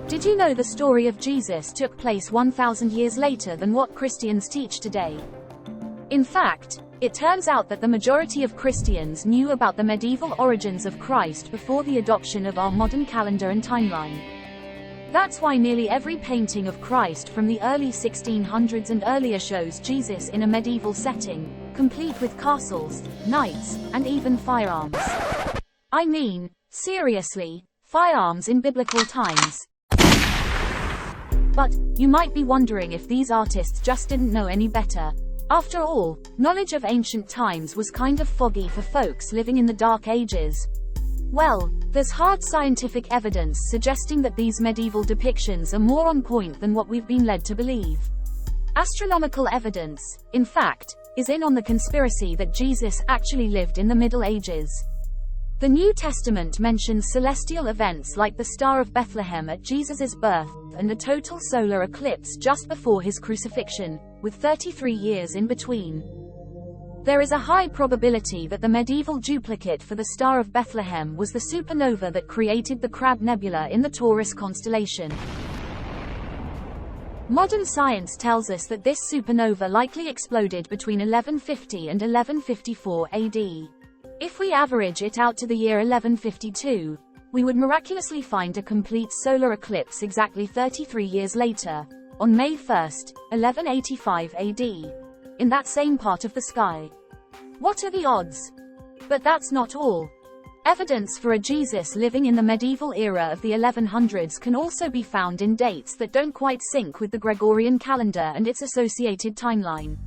Did you know the story of Jesus took place 1,000 years later than what Christians teach today? In fact, it turns out that the majority of Christians knew about the medieval origins of Christ before the adoption of our modern calendar and timeline. That's why nearly every painting of Christ from the early 1600s and earlier shows Jesus in a medieval setting, complete with castles, knights, and even firearms. I mean, seriously, firearms in biblical times. But, you might be wondering if these artists just didn't know any better. After all, knowledge of ancient times was kind of foggy for folks living in the Dark Ages. Well, there's hard scientific evidence suggesting that these medieval depictions are more on point than what we've been led to believe. Astronomical evidence, in fact, is in on the conspiracy that Jesus actually lived in the Middle Ages. The New Testament mentions celestial events like the Star of Bethlehem at Jesus' birth, and a total solar eclipse just before his crucifixion, with 33 years in between. There is a high probability that the medieval duplicate for the Star of Bethlehem was the supernova that created the Crab Nebula in the Taurus constellation. Modern science tells us that this supernova likely exploded between 1150 and 1154 AD. If we average it out to the year 1152, we would miraculously find a complete solar eclipse exactly 33 years later, on May 1, 1185 AD, in that same part of the sky. What are the odds? But that's not all. Evidence for a Jesus living in the medieval era of the 1100s can also be found in dates that don't quite sync with the Gregorian calendar and its associated timeline.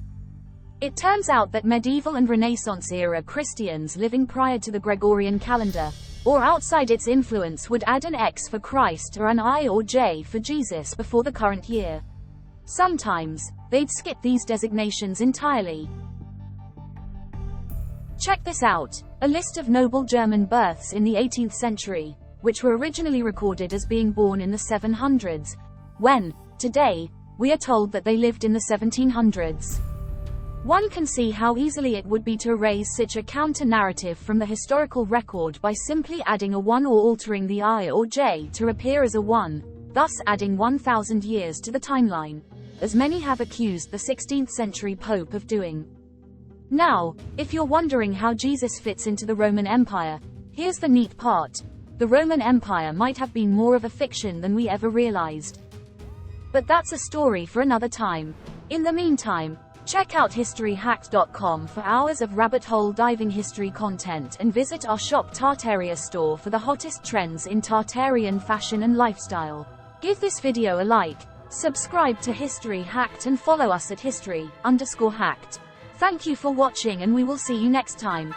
It turns out that medieval and Renaissance era Christians living prior to the Gregorian calendar, or outside its influence, would add an X for Christ or an I or J for Jesus before the current year. Sometimes, they'd skip these designations entirely. Check this out, a list of noble German births in the 18th century, which were originally recorded as being born in the 700s, when, today, we are told that they lived in the 1700s. One can see how easily it would be to erase such a counter-narrative from the historical record by simply adding a 1 or altering the I or J to appear as a 1, thus adding 1,000 years to the timeline, as many have accused the 16th century Pope of doing. Now, if you're wondering how Jesus fits into the Roman Empire, here's the neat part. The Roman Empire might have been more of a fiction than we ever realized. But that's a story for another time. In the meantime, check out historyhacked.com for hours of rabbit hole diving history content, and visit our Shop Tartaria store for the hottest trends in Tartarian fashion and lifestyle. Give this video a like, subscribe to History Hacked, and follow us at history_hacked. Thank you for watching, and we will see you next time.